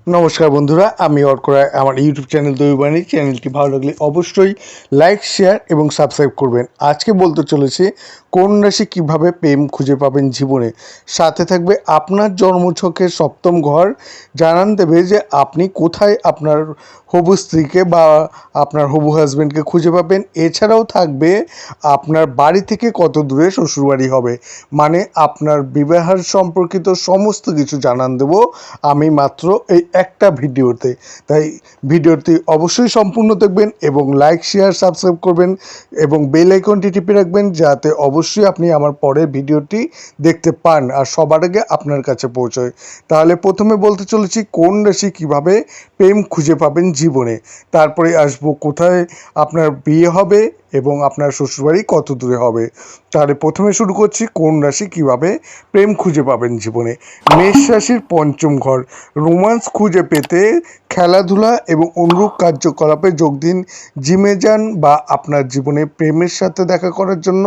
নমস্কার বন্ধুরা, আমি অর্ক রায়। আমার ইউটিউব চ্যানেল দৈবাণী চ্যানেলটি ভালো লাগলে অবশ্যই লাইক, শেয়ার এবং সাবস্ক্রাইব করবেন। আজকে বলতে চলেছি কোন রাশি কীভাবে প্রেম খুঁজে পাবেন জীবনে। সাথে থাকবে আপনার জন্মছকের সপ্তম ঘর জানান দেবে যে আপনি কোথায় আপনার হবু স্ত্রীকে বা আপনার হবু হাজব্যান্ডকে খুঁজে পাবেন। এছাড়াও থাকবে আপনার বাড়ি থেকে কত দূরে শ্বশুরবাড়ি হবে, মানে আপনার বিবাহের সম্পর্কিত সমস্ত কিছু জানান দেব আমি মাত্র এই একটা ভিডিওতে। তাই ভিডিওটি অবশ্যই সম্পূর্ণ দেখবেন এবং লাইক, শেয়ার, সাবস্ক্রাইব করবেন এবং বেল আইকনটি টিপে রাখবেন যাতে অবশ্যই আপনি আমার পরের ভিডিওটি দেখতে পান আর সবার আগে আপনার কাছে পৌঁছয়। তাহলে প্রথমে বলতে চলেছি কোন রাশি কীভাবে প্রেম খুঁজে পাবেন জীবনে, তারপরে আসবো কোথায় আপনার বিয়ে হবে এবং আপনার শ্বশুরবাড়ি কত দূরে হবে। তাহলে প্রথমে শুরু করছি কোন রাশি কীভাবে প্রেম খুঁজে পাবেন জীবনে। মেষ রাশির পঞ্চম ঘর, রোমান্স খুঁজে পেতে খেলাধুলা এবং অনুরূপ কার্যকলাপে যোগ দিন। জিমে যান বা আপনার জীবনে প্রেমের সাথে দেখা করার জন্য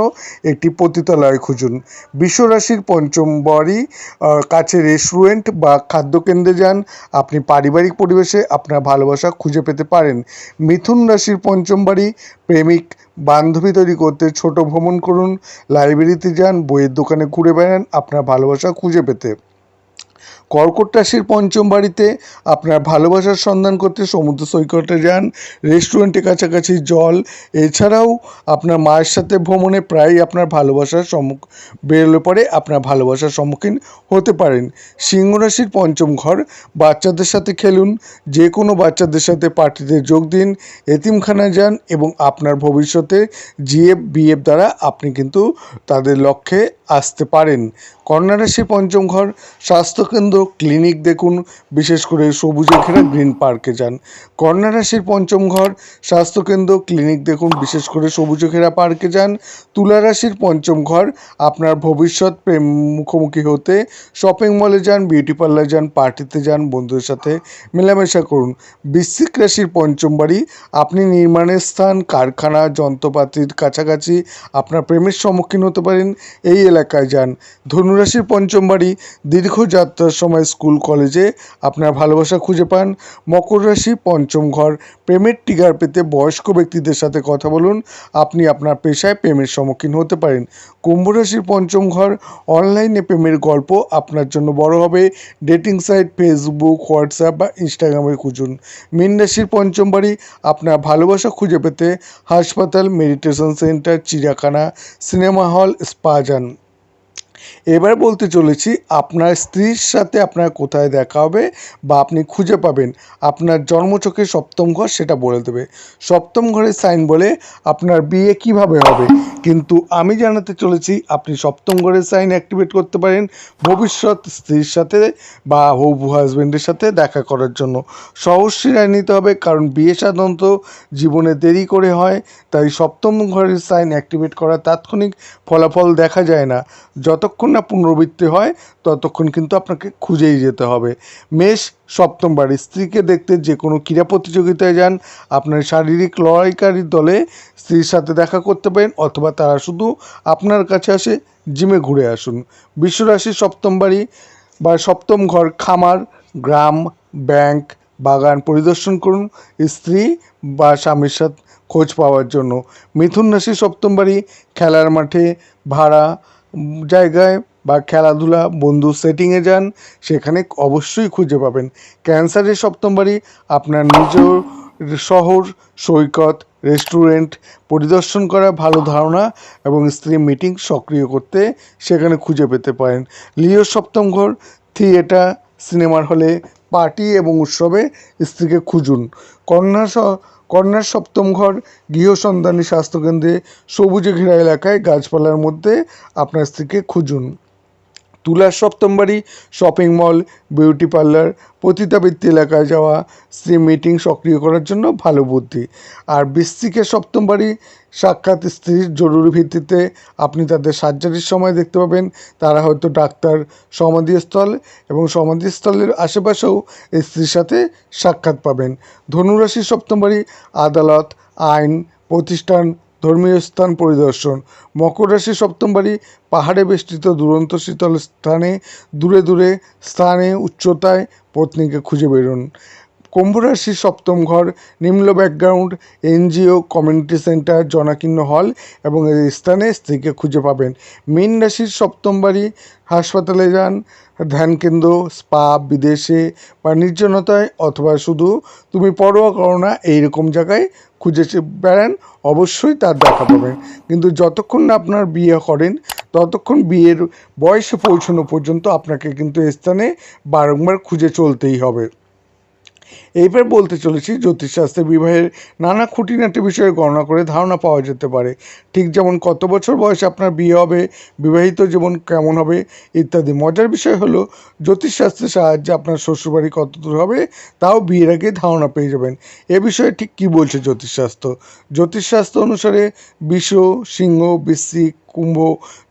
একটি পতিতালয় খুঁজুন। বৃষ রাশির পঞ্চম বাড়ি, কাছে রেস্টুরেন্ট বা খাদ্যকেন্দ্রে যান। আপনি পারিবারিক পরিবেশে আপনার ভালোবাসা খুঁজে পেতে পারেন। মিথুন রাশির পঞ্চম বাড়ি, প্রেমিক বান্ধবী তৈরি করতে ছোট ভ্রমণ করুন। লাইব্রেরিতে যান, বইয়ের দোকানে ঘুরে বেড়ান আপনার ভালোবাসা খুঁজে পেতে। কর্কট রাশির পঞ্চম বাড়িতে আপনার ভালোবাসার সন্ধান করতে সমুদ্র সৈকতে যান, রেস্টুরেন্টের কাছাকাছি জল। এছাড়াও আপনার মায়ের সাথে ভ্রমণে প্রায়ই আপনার ভালোবাসার বেরোলে পরে আপনার ভালোবাসার সম্মুখীন হতে পারেন। সিংহ রাশির পঞ্চম ঘর, বাচ্চাদের সাথে খেলুন, যে কোনো বাচ্চাদের সাথে পার্টিতে যোগ দিন, এতিমখানায় যান এবং আপনার ভবিষ্যতে জিএফ বিএফ দ্বারা আপনি কিন্তু তাদের লক্ষ্যে আসতে পারেন। কন্যা রাশির পঞ্চম ঘর, স্বাস্থ্যকেন্দ্র ক্লিনিক দেখুন, বিশেষ করে সবুজে ঘেরা গ্রিন পার্কে যান। কন্যা রাশির পঞ্চম ঘর, স্বাস্থ্যকেন্দ্র ক্লিনিক দেখুন, বিশেষ করে সবুজে ঘেরা পার্কে যান। তুলা রাশির পঞ্চম ঘর, আপনার ভবিষ্যৎ প্রেম মুখোমুখি হতে শপিং মলে যান, বিউটি পার্লার যান, পার্টিতে যান, বন্ধুদের সাথে মেলামেশা করুন। বৃশ্চিক রাশির পঞ্চম বাড়ি, আপনি নির্মাণের স্থান, কারখানা, যন্ত্রপাতির কাছাকাছি আপনার প্রেমের সম্মুখীন হতে পারেন, এই এলাকায় যান। ধনুরাশির পঞ্চম বাড়ি, দীর্ঘ যাত্রার সময় স্কুল কলেজে আপনার ভালোবাসা খুঁজে পান। মকর রাশি পঞ্চম ঘর, প্রেমের ট্রিগার পেতে বয়স্ক ব্যক্তিদের সাথে কথা বলুন, আপনি আপনার পেশায় প্রেমের সম্মুখীন হতে পারেন। কুম্ভ রাশির পঞ্চম ঘর, অনলাইনে প্রেমের গল্প আপনার জন্য বড় হবে, ডেটিং সাইট ফেসবুক, হোয়াটসঅ্যাপ বা ইনস্টাগ্রামে খুঁজুন। মীন রাশির পঞ্চম বাড়ি, আপনার ভালোবাসা খুঁজে পেতে হাসপাতাল, মেডিটেশন সেন্টার, চিড়িয়াখানা, সিনেমা হল, স্পা যান। এবার বলতে চলেছি আপনার স্ত্রীর সাথে আপনার কোথায় দেখা হবে বা আপনি খুঁজে পাবেন। আপনার জন্মছকে সপ্তম ঘর সেটা বলে দেবে। সপ্তম ঘরের সাইন বলে আপনার বিয়ে কিভাবে হবে, কিন্তু আমি জানাতে চলেছি আপনি সপ্তম ঘরের সাইন অ্যাক্টিভেট করতে পারেন ভবিষ্যৎ স্ত্রীর সাথে বা হবু হাজব্যান্ডের সাথে দেখা করার জন্য। সহজই রায় নিতে হবে, কারণ বিয়ে সাধারণত জীবনে দেরি করে হয়, তাই সপ্তম ঘরের সাইন অ্যাক্টিভেট করা তাৎক্ষণিক ফলাফল দেখা যায় না। যতক্ষণ না পুনরাবৃত্তি হয় ততক্ষণ কিন্তু আপনাকে খুঁজেই যেতে হবে। মেষ সপ্তম বাড়ি, স্ত্রীকে দেখতে যে কোনো ক্রীড়া প্রতিযোগিতায় যান, আপনার শারীরিক লড়াইকারী দলে স্ত্রীর সাথে দেখা করতে পারেন অথবা তারা শুধু আপনার কাছে আসে, জিমে ঘুরে আসুন। বৃষ রাশির সপ্তম বাড়ি বা সপ্তম ঘর, খামার, গ্রাম, ব্যাংক, বাগান পরিদর্শন করুন স্ত্রী বা স্বামীর সাথে খোঁজ পাওয়ার জন্য। মিথুন রাশির সপ্তম বাড়ি, খেলার মাঠে, ভাড়া জায়গায় বা খেলাধুলা বন্ধু সেটিংয়ে যান, সেখানে অবশ্যই খুঁজে পাবেন। ক্যান্সারের সপ্তম বাড়ি, আপনার নিজ শহর, সৈকত, রেস্টুরেন্ট পরিদর্শন করা ভালো ধারণা এবং স্ত্রী মিটিং সক্রিয় করতে সেখানে খুঁজে পেতে পারেন। লিও সপ্তম ঘর, থিয়েটার, সিনেমার হলে, পার্টি এবং উৎসবে স্ত্রীকে খুঁজুন। কন্যার সপ্তম ঘর, গৃহসন্ধানী স্বাস্থ্যকেন্দ্রে, সবুজে ঘেরা এলাকায় গাছপালার মধ্যে আপনার স্ত্রীকে খুঁজুন। তুলার সপ্তম বাড়ি, শপিং মল, বিউটি পার্লার, পতিতাবৃত্তি এলাকায় যাওয়া, স্ত্রী মিটিং সক্রিয় করার জন্য ভালো বুদ্ধি। আর বৃশ্চিকের সপ্তম বাড়ি, সাক্ষাৎ স্ত্রীর জরুরি ভিত্তিতে আপনি তাদের সার্জারির সময় দেখতে পাবেন, তারা হয়তো ডাক্তার, সমাধিস্থল এবং সমাধিস্থলের আশেপাশেও স্ত্রীর সাথে সাক্ষাৎ পাবেন। ধনুরাশির সপ্তম বাড়ি, আদালত, আইন প্রতিষ্ঠান, ধর্মীয় স্থান পরিদর্শন। মকর রাশি সপ্তম বাড়ি পাহাড়ে বেষ্টিত দুরন্ত শীতল স্থানে, দূরে দূরে স্থানে উচ্চতায় পত্নীকে খুঁজে বেরোন। কুম্ভ রাশির সপ্তম ঘর নিম্ন ব্যাকগ্রাউন্ড, এনজিও, কমিউনিটি সেন্টার, জনাকীর্ণ হল এবং এই স্থানে স্ত্রীকে খুঁজে পাবেন। মীন রাশির সপ্তম বাড়ি হাসপাতালে যান, ধ্যানকেন্দ্র, স্পা, বিদেশে বা নির্জনতায় অথবা শুধু তুমি পরোয়া করো না এইরকম জায়গায় খুঁজে বেড়ান, অবশ্যই তার দেখা পাবেন। কিন্তু যতক্ষণ না আপনার বিয়ে করেন ততক্ষণ বিয়ের বয়সে পৌঁছানো পর্যন্ত আপনাকে কিন্তু এই স্থানে বারংবার খুঁজে চলতেই হবে। এইবার বলতে চলেছি জ্যোতিষশাস্ত্রে বিবাহের নানা খুঁটিনাটি বিষয়ে গণনা করে ধারণা পাওয়া যেতে পারে। ঠিক যেমন কত বছর বয়সে আপনার বিয়ে হবে, বিবাহিত জীবন কেমন হবে ইত্যাদি। মজার বিষয় হলো জ্যোতিষশাস্ত্রের সাহায্যে আপনার শ্বশুরবাড়ি কত দূর হবে তাও বিয়ের আগে ধারণা পেয়ে যাবেন। এ বিষয়ে ঠিক কী বলছে জ্যোতিষশাস্ত্র? জ্যোতিষশাস্ত্র অনুসারে বৃষ, সিংহ, বৃশ্চিক, কুম্ভ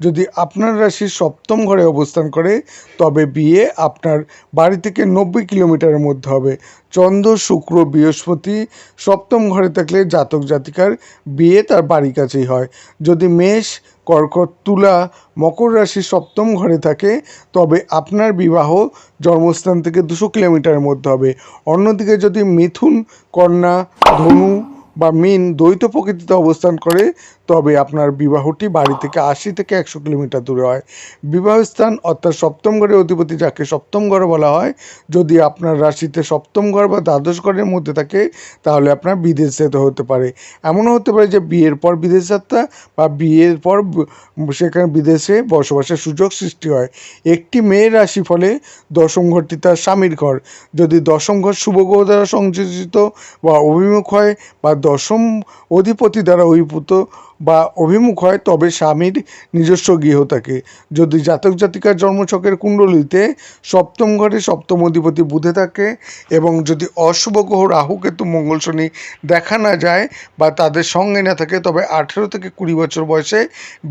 যদি আপনার রাশির সপ্তম ঘরে অবস্থান করে তবে বিয়ে আপনার বাড়ি থেকে 90 কিলোমিটারের মধ্যে হবে। চন্দ্র, শুক্র, বৃহস্পতি সপ্তম ঘরে থাকলে জাতক জাতিকার বিয়ে তার বাড়ির কাছেই হয়। যদি মেষ, কর্কট, তুলা, মকর রাশি সপ্তম ঘরে থাকে তবে আপনার বিবাহ জন্মস্থান থেকে 200 কিলোমিটারের মধ্যে হবে। অন্যদিকে যদি মিথুন, কন্যা, ধনু বা মীন দ্বৈত প্রকৃতিতে অবস্থান করে তবে আপনার বিবাহটি বাড়ি থেকে 80 থেকে 100 কিলোমিটার দূরে হয়। বিবাহস্থান অর্থাৎ সপ্তম ঘরের অধিপতি যাকে সপ্তম ঘর বলা হয়, যদি আপনার রাশিতে সপ্তম ঘর বা দ্বাদশ ঘরের মধ্যে থাকে তাহলে আপনার বিদেশ যেতে হতে পারে। এমনও হতে পারে যে বিয়ের পর বিদেশ যাত্রা বা বিয়ের পর সেখানে বিদেশে বসবাসের সুযোগ সৃষ্টি হয়। একটি মেয়ের রাশি ফলে দশম ঘরটি তার স্বামীর ঘর। যদি দশম ঘর শুভ গ্রহ দ্বারা সংযোজিত বা অভিমুখ হয় বা দশম অধিপতি দ্বারা অভিভূত বা অভিমুখ হয় তবে স্বামীর নিজস্ব গৃহ থাকে। যদি জাতক জাতিকার জন্মছকের কুণ্ডলিতে সপ্তম ঘরে সপ্তম অধিপতি বুধে থাকে এবং যদি অশুভ গ্রহ রাহু, কেতু, মঙ্গল, শনি দেখা না যায় বা তাদের সঙ্গে না থাকে তবে 18 থেকে 20 বছর বয়সে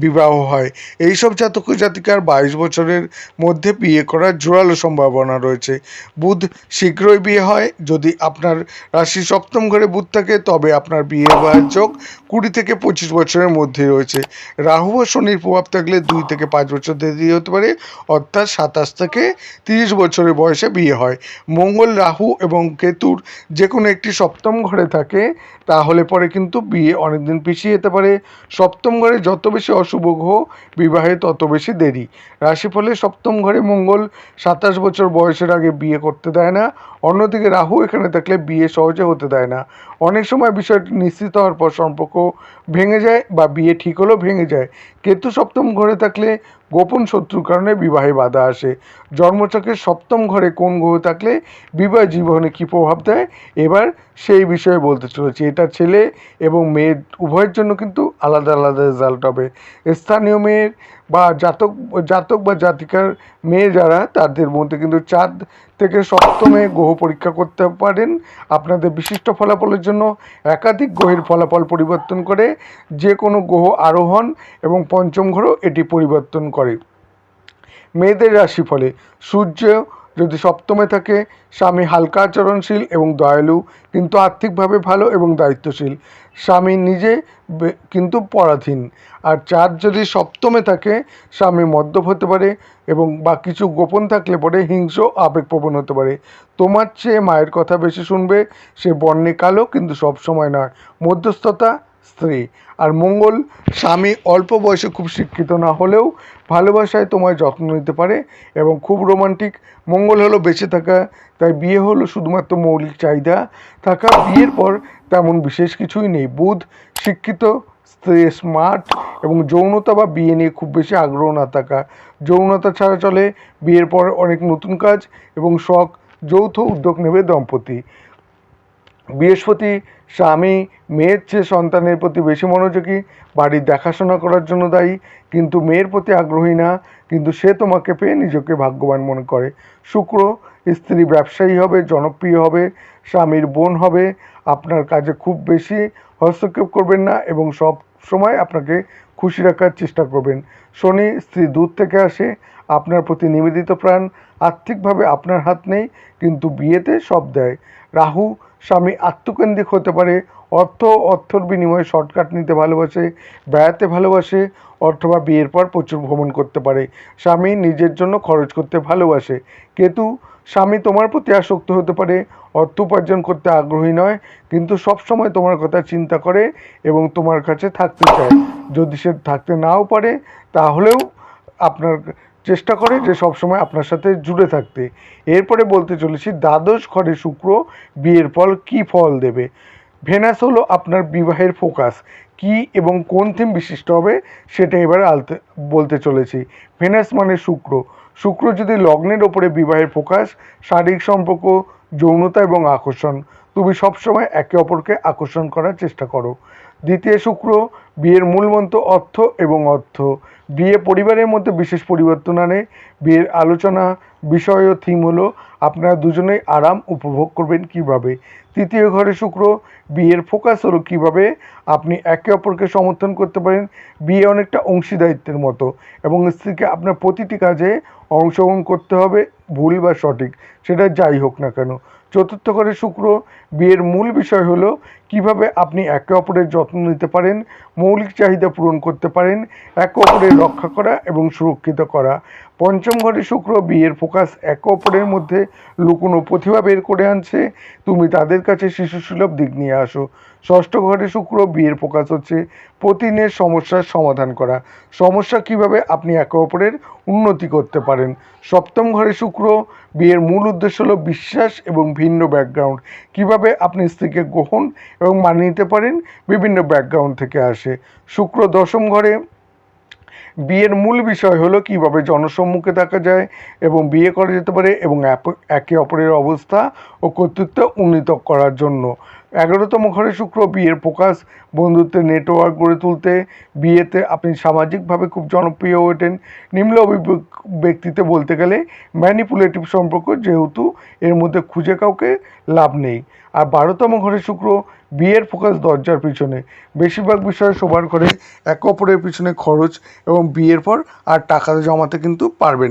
বিবাহ হয়। এইসব জাতক জাতিকার 22 বছরের মধ্যে বিয়ে করার জোরালো সম্ভাবনা রয়েছে। বুধ শীঘ্রই বিয়ে হয়। যদি আপনার রাশি সপ্তম ঘরে বুধ থাকে তবে আপনার বিয়ে হওয়ার যোগ 20 থেকে 25 বছরের মধ্যে রয়েছে। রাহু ও শনির প্রভাব থাকলে 2 থেকে 5 বছর দেরি হতে পারে, অর্থাৎ 27 থেকে 30 বছরের বয়সে বিয়ে হয়। মঙ্গল, রাহু এবং কেতুর যে কোনো একটি সপ্তম ঘরে থাকে তাহলে পরে কিন্তু বিয়ে অনেকদিন পিছিয়ে যেতে পারে। সপ্তম ঘরে যত বেশি অশুভ গ্রহ বিবাহে তত বেশি দেরি। রাশিফলে সপ্তম ঘরে মঙ্গল 27 বছর বয়সের আগে বিয়ে করতে দেয় না। অন্যদিকে রাহু এখানে থাকলে বিয়ে সহজে হতে দেয় না। অনেক সময় বিষয়টি নিশ্চিত হওয়ার পর সম্পর্ক ভেঙে যায় বা বিয়ে ঠিক হলেও ভেঙে যায়। কেতু সপ্তম ঘরে থাকলে গোপন শত্রুর কারণে বিবাহে বাধা আসে। জন্মছকের সপ্তম ঘরে কোন গ্রহ থাকলে বিবাহ জীবনে কী প্রভাব দেয় এবার সেই বিষয়ে বলতে চলেছি। এটা ছেলে এবং মেয়ে উভয়ের জন্য কিন্তু আলাদা আলাদা রেজাল্ট হবে। স্থানীয় মেয়ের বা জাতক বা জাতিকার মেয়ে যারা তাদের মধ্যে কিন্তু চাঁদ থেকে সপ্তমে গ্রহ পরীক্ষা করতে পারেন। আপনাদের বিশিষ্ট ফলাফলের জন্য একাধিক গ্রহের ফলাফল পরিবর্তন করে যে কোনো গ্রহ আরোহণ এবং পঞ্চম ঘরও এটি পরিবর্তন করে। মেয়েদের রাশিফলে সূর্য যদি সপ্তমে থাকে স্বামী হালকা আচরণশীল এবং দয়ালু কিন্তু আর্থিকভাবে ভালো এবং দায়িত্বশীল। স্বামী নিজে কিন্তু পরাধীন। আর চাঁদ যদি সপ্তমে থাকে স্বামী মদ্যপ হতে পারে এবং বা কিছু গোপন থাকলে পরে হিংস্র আবেগপ্রবণ হতে পারে। তোমার চেয়ে মায়ের কথা বেশি শুনবে। সে বর্ণে কালো কিন্তু সব সময় নয়। মধ্যস্থতা স্ত্রী। আর মঙ্গল স্বামী অল্প বয়সে খুব শিক্ষিত না হলেও ভালোবাসায় তোমায় যত্ন নিতে পারে এবং খুব রোমান্টিক। মঙ্গল হলো বেঁচে থাকা, তাই বিয়ে হলো শুধুমাত্র মৌলিক চাহিদা থাকা। বিয়ের পর তেমন বিশেষ কিছুই নেই। বুধ শিক্ষিত, স্ত্রী স্মার্ট এবং যৌনতা বা বিয়ে নিয়ে খুব বেশি আগ্রহ না থাকা। যৌনতা ছাড়া চলে। বিয়ের পর অনেক নতুন কাজ এবং শখ যৌথ উদ্যোগ নেবে দম্পতি। বৃহস্পতি স্বামী মেয়ের চেয়ে সন্তানের প্রতি বেশি মনোযোগী, বাড়ির দেখাশোনা করার জন্য দায়ী, কিন্তু মেয়ের প্রতি আগ্রহী না, কিন্তু সে তোমাকে পেয়ে নিজেকে ভাগ্যবান মনে করে। শুক্র স্ত্রী ব্যবসায়ী হবে, জনপ্রিয় হবে, স্বামীর বোন হবে। আপনার কাজে খুব বেশি হস্তক্ষেপ করবেন না এবং সব সময় আপনাকে খুশি রাখার চেষ্টা করবেন। শনি স্ত্রী দূর থেকে আসে, আপনার প্রতি নিবেদিত প্রাণ, আর্থিকভাবে আপনার হাত নেই কিন্তু বিয়েতে সব দেয়। রাহু স্বামী আত্মকেন্দ্রিক হতে পারে, অর্থর বিনিময়ে শর্টকাট নিতে ভালোবাসে, বেড়াতে ভালোবাসে, অথবা বিয়ের পর প্রচুর ভ্রমণ করতে পারে। স্বামী নিজের জন্য খরচ করতে ভালোবাসে। কেতু স্বামী তোমার প্রতি আসক্ত হতে পারে, অর্থ উপার্জন করতে আগ্রহী নয় কিন্তু সবসময় তোমার কথা চিন্তা করে এবং তোমার কাছে থাকতে চায়। যদি সে থাকতে নাও পারে তাহলেও আপনার চেষ্টা করে যে সবসময় আপনার সাথে জুড়ে থাকতে। এরপরে বলতে চলেছি দ্বাদশ ঘরে শুক্র বিয়ের ফল কী ফল দেবে। ভেনাস হলো আপনার বিবাহের ফোকাস, কি এবং কোন থিম বিশিষ্ট হবে সেটা এবার বলতে চলেছি। ভেনাস মানে শুক্র। শুক্র যদি লগ্নের ওপরে বিবাহের ফোকাস, শারীরিক সম্পর্ক, যৌনতা এবং আকর্ষণ, তুমি সবসময় একে অপরকে আকর্ষণ করার চেষ্টা করো। দ্বিতীয় শুক্র বিয়ের মূল মন্ত্র অর্থ এবং অর্থ। বিয়ে পরিবারের মধ্যে বিশেষ পরিবর্তন আনে। বিয়ের আলোচনা বিষয় ও থিম হলো আপনারা দুজনেই আরাম উপভোগ করবেন কিভাবে। তৃতীয় ঘরে শুক্র বিয়ের ফোকাস হলো কিভাবে আপনি একে অপরকে সমর্থন করতে পারেন। বিয়ে অনেকটা অংশীদারিত্বের মতো এবং স্ত্রীকে আপনার প্রতিটি কাজে অংশগ্রহণ করতে হবে, ভুল বা সঠিক সেটা যাই হোক না কেন। চতুর্থ ঘরে শুক্র বিয়ের মূল বিষয় হলো কিভাবে আপনি একে অপরের যত্ন নিতে পারেন, মৌলিক চাহিদা পূরণ করতে পারেন, একে অপরের রক্ষা করা এবং সুরক্ষিত করা। পঞ্চম ঘরে শুক্র বিয়ের ফোকাস একে অপরের মধ্যে লুকোনো প্রতিভা বের করে আনছে, তুমি তাদের কাছে শিশুসুলভ দিক নিয়ে আসো। ষষ্ঠ ঘরে শুক্র বিয়ের ফোকাস হচ্ছে প্রতিদিনের সমস্যার সমাধান করা, সমস্যা কিভাবে আপনি একে অপরের উন্নতি করতে পারেন। সপ্তম ঘরে শুক্র বিয়ের মূল উদ্দেশ্য হলো বিশ্বাস এবং ভিন্ন ব্যাকগ্রাউন্ড, কিভাবে আপনি স্ত্রীকে গ্রহণ এবং মানিয়ে নিতে পারেন, বিভিন্ন ব্যাকগ্রাউন্ড থেকে আসে। শুক্র দশম ঘরে বিয়ের মূল বিষয় হলো কিভাবে জনসম্মুখে থাকা যায় এবং বিয়ে করা যেতে পারে এবং একে অপরের অবস্থা ও কর্তৃত্ব উন্নীত করার জন্য। 11তম ঘরে শুক্র বিয়ের ফোকাস বন্ধুত্বের নেটওয়ার্ক গড়ে তুলতে। বিয়েতে আপনি সামাজিকভাবে খুব জনপ্রিয় ওঠেন। নিম্ন ব্যক্তিতে বলতে গেলে ম্যানিপুলেটিভ সম্পর্ক, যেহেতু এর মধ্যে খুঁজে কাউকে লাভ নেই। আর 12তম ঘরে শুক্র বিয়ের ফোকাস দরজার পিছনে, বেশিরভাগ বিষয়ে সবার ঘরে একে অপরের পিছনে খরচ এবং বিয়ের পর আর টাকা জমাতে কিন্তু পারবেন।